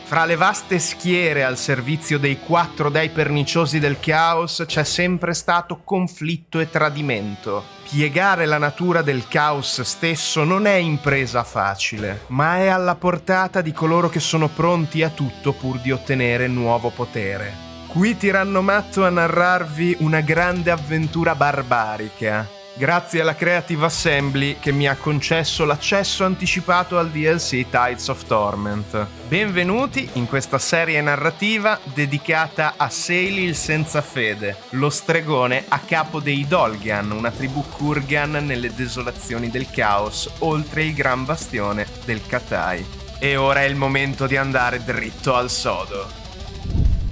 Fra le vaste schiere al servizio dei 4 dei perniciosi del caos c'è sempre stato conflitto e tradimento. Piegare la natura del caos stesso non è impresa facile, ma è alla portata di coloro che sono pronti a tutto pur di ottenere nuovo potere. Qui Tiranno Matto a narrarvi una grande avventura barbarica, grazie alla Creative Assembly che mi ha concesso l'accesso anticipato al DLC Tides of Torment. Benvenuti in questa serie narrativa dedicata a Seili il senza fede, lo stregone a capo dei Dolgan, una tribù Kurgan nelle desolazioni del caos, oltre il gran bastione del Katai. E ora è il momento di andare dritto al sodo.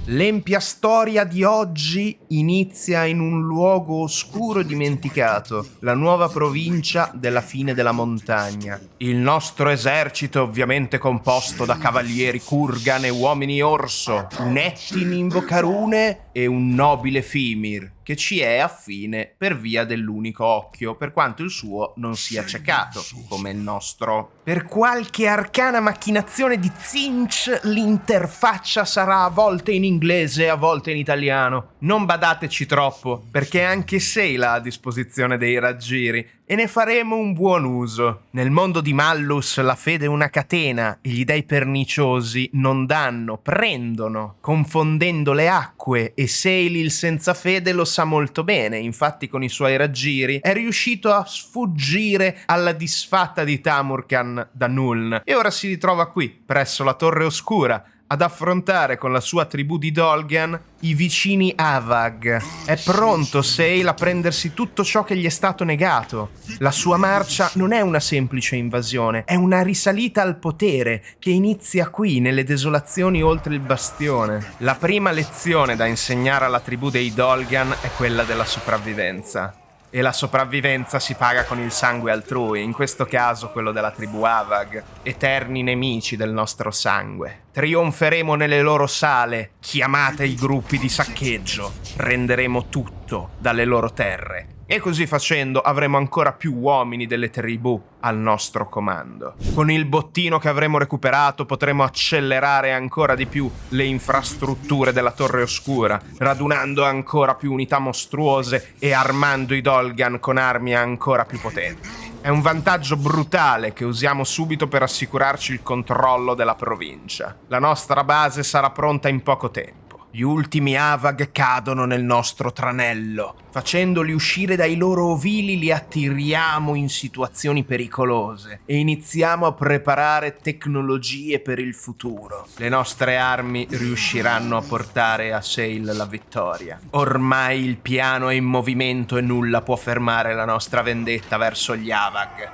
L'empia storia di oggi inizia in un luogo oscuro e dimenticato, la nuova provincia della fine della montagna. Il nostro esercito è ovviamente composto da cavalieri Kurgan e uomini orso, un Ettin Invocarune e un nobile Fimir, che ci è affine per via dell'unico occhio, per quanto il suo non sia ciecato, come il nostro. Per qualche arcana macchinazione di Zinch, l'interfaccia sarà a volte in inglese e a volte in italiano. Non badateci troppo, perché anche Seila ha a disposizione dei raggiri, e ne faremo un buon uso. Nel mondo di Mallus la fede è una catena e gli dei perniciosi non danno, prendono, confondendo le acque, e Seili il senza fede lo sa molto bene, infatti con i suoi raggiri è riuscito a sfuggire alla disfatta di Tamurkhan da Nuln e ora si ritrova qui, presso la Torre Oscura, ad affrontare con la sua tribù di Dolgan i vicini Avag. È pronto Seil a prendersi tutto ciò che gli è stato negato. La sua marcia non è una semplice invasione, è una risalita al potere che inizia qui, nelle desolazioni oltre il bastione. La prima lezione da insegnare alla tribù dei Dolgan è quella della sopravvivenza. E la sopravvivenza si paga con il sangue altrui, in questo caso quello della tribù Avag, eterni nemici del nostro sangue. Trionferemo nelle loro sale, chiamate i gruppi di saccheggio, prenderemo tutto dalle loro terre. E così facendo avremo ancora più uomini delle tribù al nostro comando. Con il bottino che avremo recuperato potremo accelerare ancora di più le infrastrutture della Torre Oscura, radunando ancora più unità mostruose e armando i Dolgan con armi ancora più potenti. È un vantaggio brutale che usiamo subito per assicurarci il controllo della provincia. La nostra base sarà pronta in poco tempo. Gli ultimi Avag cadono nel nostro tranello. Facendoli uscire dai loro ovili li attiriamo in situazioni pericolose e iniziamo a preparare tecnologie per il futuro. Le nostre armi riusciranno a portare a Seil la vittoria. Ormai il piano è in movimento e nulla può fermare la nostra vendetta verso gli Avag.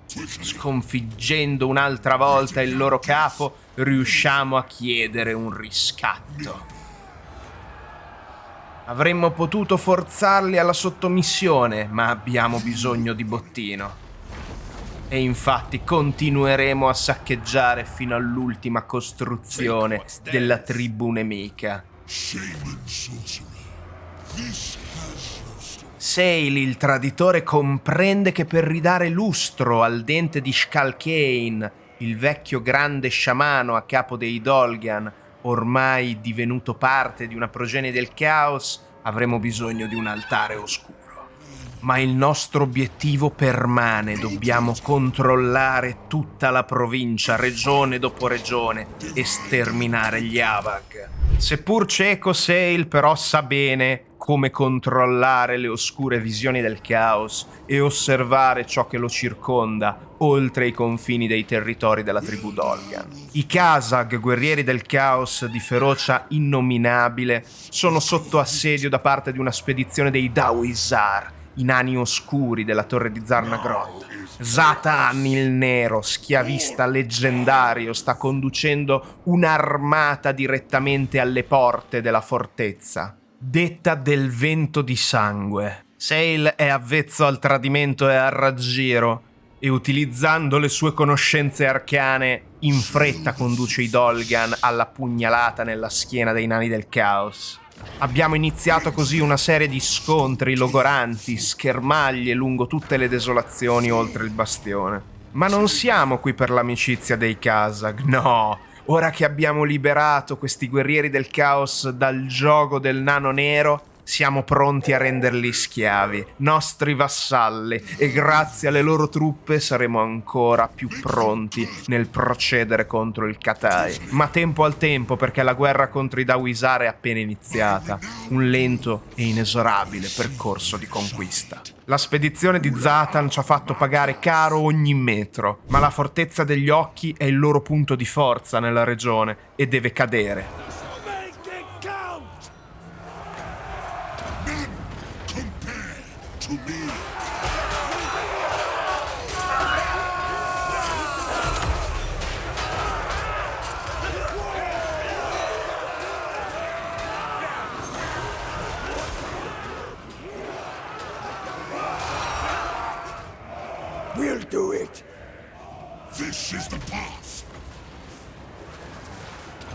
Sconfiggendo un'altra volta il loro capo, riusciamo a chiedere un riscatto. Avremmo potuto forzarli alla sottomissione, ma abbiamo bisogno di bottino. E infatti continueremo a saccheggiare fino all'ultima costruzione della tribù nemica. Seili, il traditore, comprende che per ridare lustro al dente di Shkalkein, il vecchio grande sciamano a capo dei Dolgan, ormai divenuto parte di una progenie del caos, avremo bisogno di un altare oscuro. Ma il nostro obiettivo permane, dobbiamo controllare tutta la provincia, regione dopo regione, e sterminare gli Avag. Seppur cieco, Seil però sa bene come controllare le oscure visioni del caos e osservare ciò che lo circonda oltre i confini dei territori della tribù Dolgan. I Kazag, guerrieri del caos di ferocia innominabile, sono sotto assedio da parte di una spedizione dei Dawizar, i nani oscuri della torre di Zarnagrod. Zatan il Nero, schiavista leggendario, sta conducendo un'armata direttamente alle porte della fortezza, detta del vento di sangue. Seil è avvezzo al tradimento e al raggiro e, utilizzando le sue conoscenze arcane, in fretta conduce i Dolgan alla pugnalata nella schiena dei nani del caos. Abbiamo iniziato così una serie di scontri logoranti, schermaglie lungo tutte le desolazioni oltre il bastione. Ma non siamo qui per l'amicizia dei Kazag, no! Ora che abbiamo liberato questi guerrieri del caos dal giogo del nano nero, siamo pronti a renderli schiavi, nostri vassalli, e grazie alle loro truppe saremo ancora più pronti nel procedere contro il Katai. Ma tempo al tempo, perché la guerra contro i Dawisar è appena iniziata, un lento e inesorabile percorso di conquista. La spedizione di Zatan ci ha fatto pagare caro ogni metro, ma la fortezza degli occhi è il loro punto di forza nella regione e deve cadere. We'll do it! This is the path!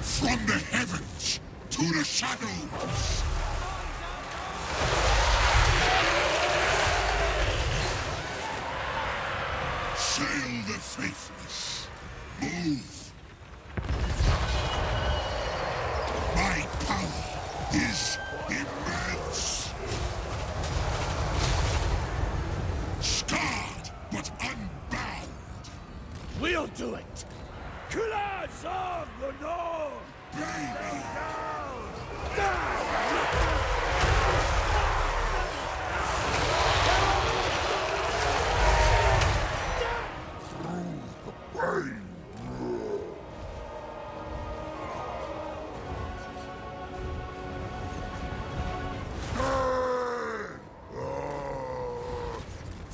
From the heavens to the shadows! Sail the faithless! Move! My power is immense! Scarred, but unbound! We'll do it! Killers of the North! Baby!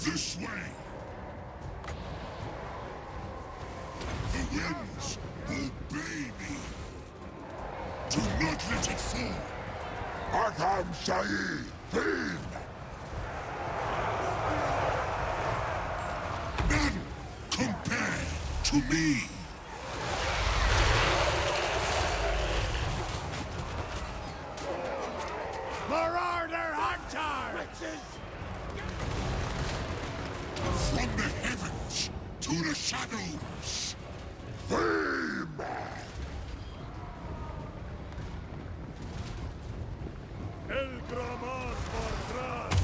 This way! The winds obey me! Do not let it fall! Arkham Shahi, Fiend! None compare to me! Marauder Hunter! Witches! From the heavens to the shadows! Fame! El Gramas Vardras!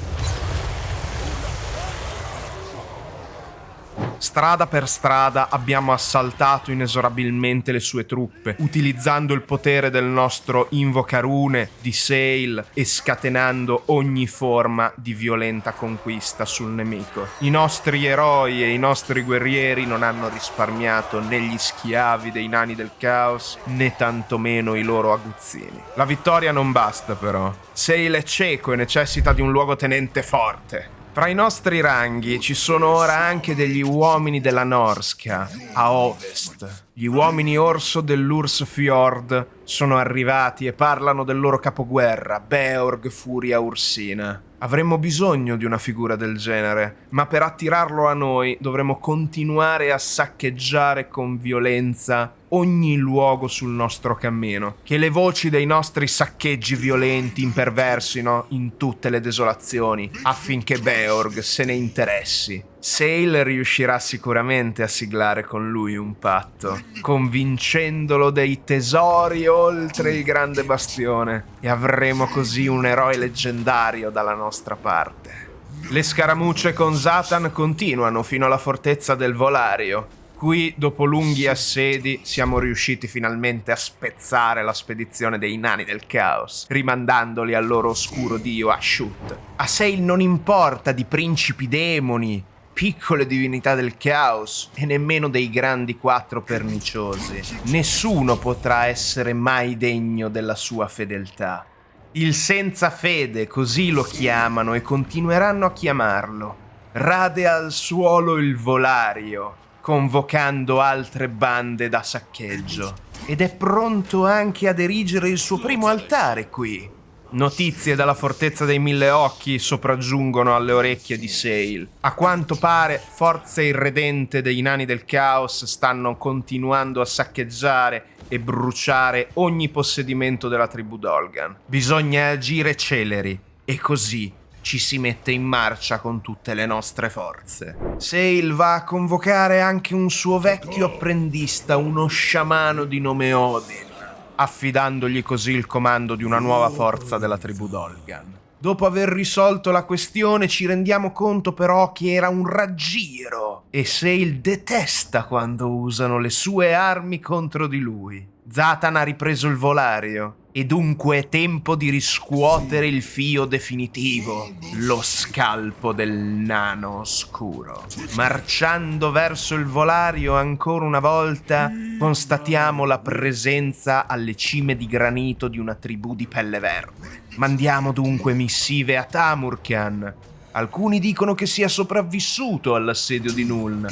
Strada per strada abbiamo assaltato inesorabilmente le sue truppe, utilizzando il potere del nostro invocarune di Sail e scatenando ogni forma di violenta conquista sul nemico. I nostri eroi e i nostri guerrieri non hanno risparmiato né gli schiavi dei nani del caos, né tantomeno i loro aguzzini. La vittoria non basta però. Sail è cieco e necessita di un luogotenente forte. Tra i nostri ranghi ci sono ora anche degli uomini della Norska, a ovest. Gli uomini orso dell'Ursfjord sono arrivati e parlano del loro capoguerra, Beorg Furia Ursina. Avremmo bisogno di una figura del genere, ma per attirarlo a noi dovremo continuare a saccheggiare con violenza ogni luogo sul nostro cammino. Che le voci dei nostri saccheggi violenti imperversino in tutte le desolazioni, affinché Beorg se ne interessi. Sail riuscirà sicuramente a siglare con lui un patto, convincendolo dei tesori oltre il grande bastione, e avremo così un eroe leggendario dalla nostra parte. Le scaramucce con Zatan continuano fino alla fortezza del Volario. Qui, dopo lunghi assedi, siamo riusciti finalmente a spezzare la spedizione dei nani del caos, rimandandoli al loro oscuro dio Ashut. A Sail non importa di principi demoni, piccole divinità del caos e nemmeno dei grandi quattro perniciosi. Nessuno potrà essere mai degno della sua fedeltà. Il senza fede, così lo chiamano e continueranno a chiamarlo. Rade al suolo il Volario, convocando altre bande da saccheggio. Ed è pronto anche ad erigere il suo primo altare qui. Notizie dalla fortezza dei Mille Occhi sopraggiungono alle orecchie di Sail. A quanto pare, forze irredente dei nani del caos stanno continuando a saccheggiare e bruciare ogni possedimento della tribù Dolgan. Bisogna agire celeri, e così ci si mette in marcia con tutte le nostre forze. Sail va a convocare anche un suo vecchio apprendista, uno sciamano di nome Odin, affidandogli così il comando di una nuova forza della tribù Dolgan. Dopo aver risolto la questione ci rendiamo conto però che era un raggiro e Sail detesta quando usano le sue armi contro di lui. Zatan ha ripreso il volario e dunque è tempo di riscuotere il fio definitivo, lo scalpo del nano oscuro. Marciando verso il volario ancora una volta constatiamo la presenza alle cime di granito di una tribù di pelle verde. Mandiamo dunque missive a Tamurkhan. Alcuni dicono che sia sopravvissuto all'assedio di Nuln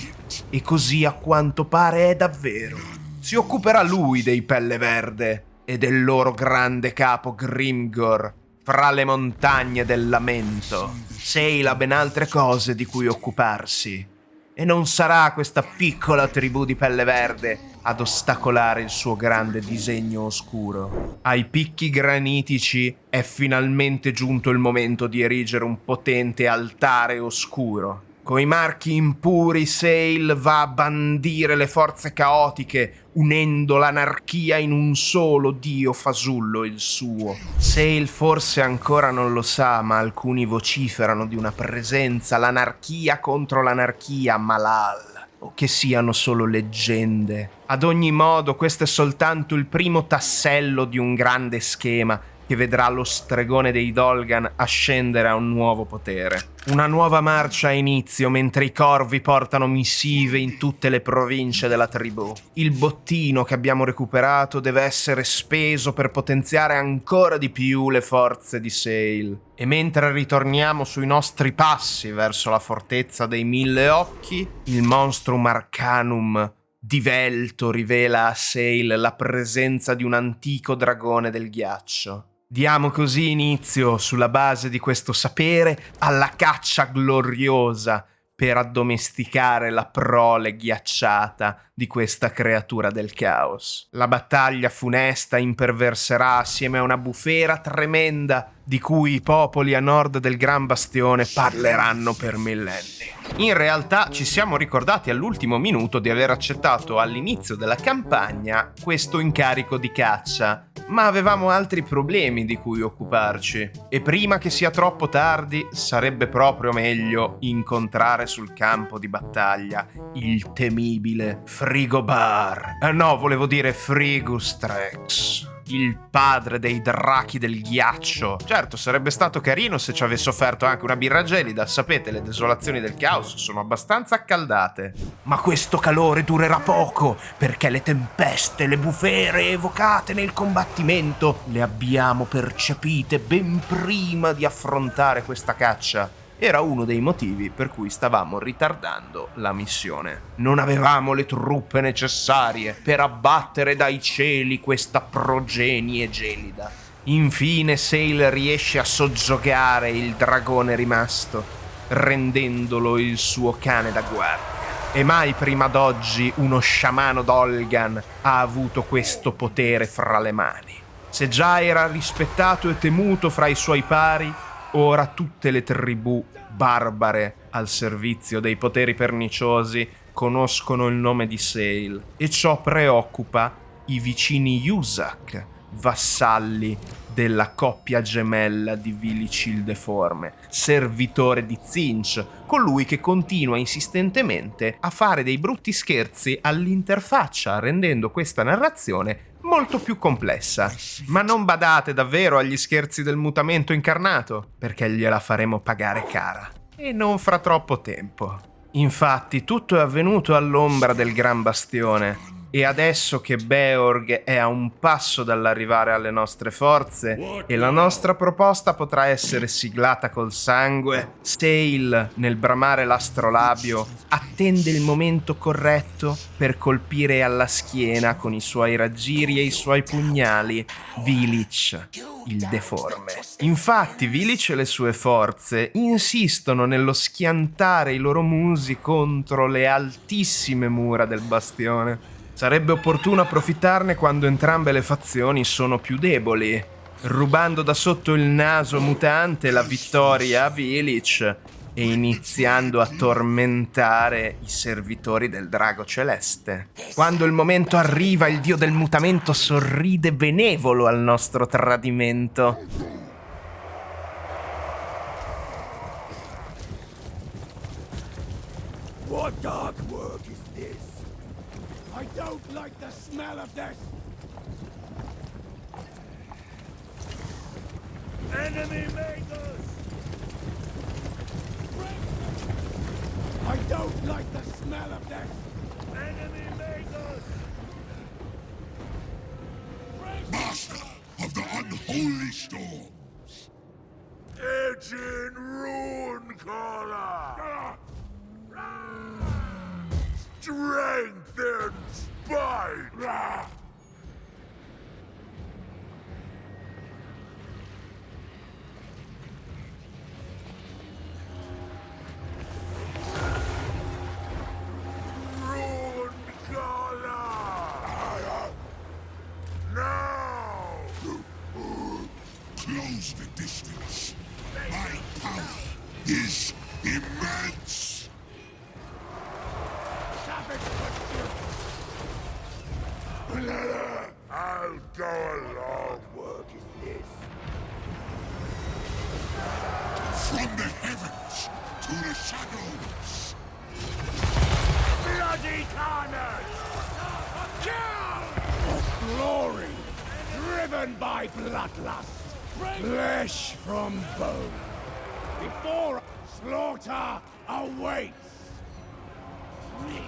e così a quanto pare è davvero. Si occuperà lui dei Pelle Verde e del loro grande capo Grimgor fra le montagne del lamento. Sail ha ben altre cose di cui occuparsi e non sarà questa piccola tribù di Pelle Verde ad ostacolare il suo grande disegno oscuro. Ai picchi granitici è finalmente giunto il momento di erigere un potente altare oscuro. Coi marchi impuri Sail va a bandire le forze caotiche, unendo l'anarchia in un solo dio fasullo, il suo. Sail forse ancora non lo sa, ma alcuni vociferano di una presenza, l'anarchia contro l'anarchia, Malal, o che siano solo leggende. Ad ogni modo, questo è soltanto il primo tassello di un grande schema che vedrà lo stregone dei Dolgan ascendere a un nuovo potere. Una nuova marcia ha inizio mentre i corvi portano missive in tutte le province della tribù. Il bottino che abbiamo recuperato deve essere speso per potenziare ancora di più le forze di Sail. E mentre ritorniamo sui nostri passi verso la fortezza dei Mille Occhi, il Monstrum Arcanum divelto rivela a Sail la presenza di un antico dragone del ghiaccio. Diamo così inizio, sulla base di questo sapere, alla caccia gloriosa per addomesticare la prole ghiacciata di questa creatura del caos. La battaglia funesta imperverserà assieme a una bufera tremenda di cui i popoli a nord del Gran Bastione parleranno per millenni. In realtà ci siamo ricordati all'ultimo minuto di aver accettato all'inizio della campagna questo incarico di caccia, ma avevamo altri problemi di cui occuparci e prima che sia troppo tardi sarebbe proprio meglio incontrare sul campo di battaglia il temibile Frigobar. No, volevo dire Frigustrex, il padre dei dracchi del ghiaccio. Certo, sarebbe stato carino se ci avesse offerto anche una birra gelida. Sapete, le desolazioni del caos sono abbastanza accaldate. Ma questo calore durerà poco, perché le tempeste, le bufere evocate nel combattimento le abbiamo percepite ben prima di affrontare questa caccia. Era uno dei motivi per cui stavamo ritardando la missione. Non avevamo le truppe necessarie per abbattere dai cieli questa progenie gelida. Infine Sail riesce a soggiogare il dragone rimasto, rendendolo il suo cane da guardia. E mai prima d'oggi uno sciamano Dolgan ha avuto questo potere fra le mani. Se già era rispettato e temuto fra i suoi pari, ora tutte le tribù barbare al servizio dei poteri perniciosi conoscono il nome di Sail e ciò preoccupa i vicini Yusak, vassalli della coppia gemella di Vilic il Deforme, servitore di Tzeentch, colui che continua insistentemente a fare dei brutti scherzi all'interfaccia, rendendo questa narrazione molto più complessa. Ma non badate davvero agli scherzi del mutamento incarnato, perché gliela faremo pagare cara. E non fra troppo tempo. Infatti, tutto è avvenuto all'ombra del Gran Bastione. E adesso che Beorg è a un passo dall'arrivare alle nostre forze e la nostra proposta potrà essere siglata col sangue, Sail, nel bramare l'astrolabio, attende il momento corretto per colpire alla schiena con i suoi raggiri e i suoi pugnali Vilic, il Deforme. Infatti Vilic e le sue forze insistono nello schiantare i loro musi contro le altissime mura del bastione. Sarebbe opportuno approfittarne quando entrambe le fazioni sono più deboli. rubando da sotto il naso mutante la vittoria a Village e iniziando a tormentare i servitori del drago celeste. Quando il momento arriva, il dio del mutamento sorride benevolo al nostro tradimento. What dark work is this? I don't like the smell of this! Enemy makers! I don't like the smell of this! Enemy makers! Master of the unholy storms! Edgin Runecaller! Strength and spite! Close the distance. My power is immense. I'll go along. Work is this? From the heavens to the shadows. Bloody carnage! Kill! Of glory, driven by bloodlust, flesh from bone. Before slaughter awaits.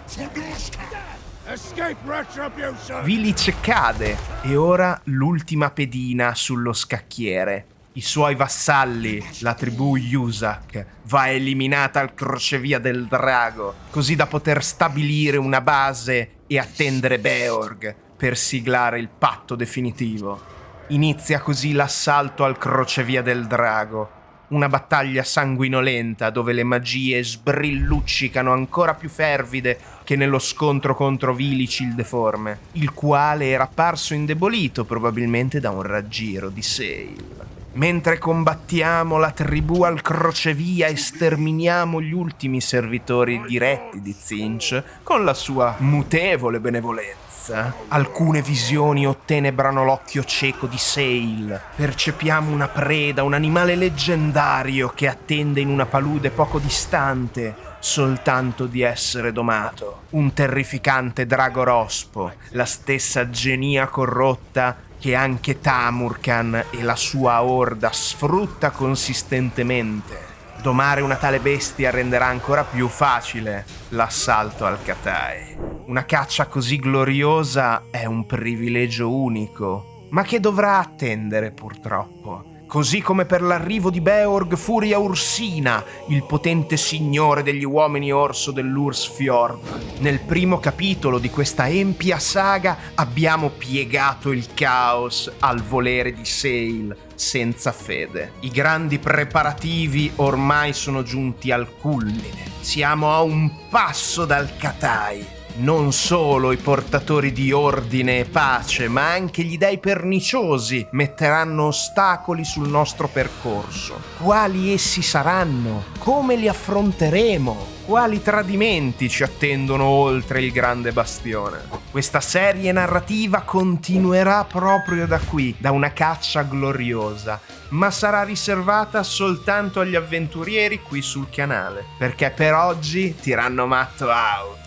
For Noska! Escape retribution! Village cade e ora l'ultima pedina sullo scacchiere. I suoi vassalli, la tribù Yusak, va eliminata al crocevia del drago, così da poter stabilire una base e attendere Beorg per siglare il patto definitivo. Inizia così l'assalto al crocevia del drago, una battaglia sanguinolenta dove le magie sbrilluccicano ancora più fervide che nello scontro contro Village il Deforme, il quale era apparso indebolito probabilmente da un raggiro di Sail. Mentre combattiamo la tribù al crocevia e sterminiamo gli ultimi servitori diretti di Tzeentch con la sua mutevole benevolenza, alcune visioni ottenebrano l'occhio cieco di Sail. Percepiamo una preda, un animale leggendario che attende in una palude poco distante, soltanto di essere domato. Un terrificante drago rospo, la stessa genia corrotta che anche Tamurkhan e la sua orda sfrutta consistentemente. Domare una tale bestia renderà ancora più facile l'assalto al Katai. Una caccia così gloriosa è un privilegio unico, ma che dovrà attendere purtroppo. Così come per l'arrivo di Beorg Furia Ursina, il potente signore degli uomini orso dell'Ursfjord. Nel primo capitolo di questa empia saga abbiamo piegato il caos al volere di Sail, senza fede. I grandi preparativi ormai sono giunti al culmine. Siamo a un passo dal Katai. Non solo i portatori di ordine e pace, ma anche gli dei perniciosi metteranno ostacoli sul nostro percorso. Quali essi saranno? Come li affronteremo? Quali tradimenti ci attendono oltre il grande bastione? Questa serie narrativa continuerà proprio da qui, da una caccia gloriosa, ma sarà riservata soltanto agli avventurieri qui sul canale, perché per oggi Tiranno Matto out.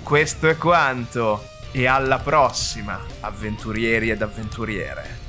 Questo è quanto, e alla prossima, avventurieri ed avventuriere.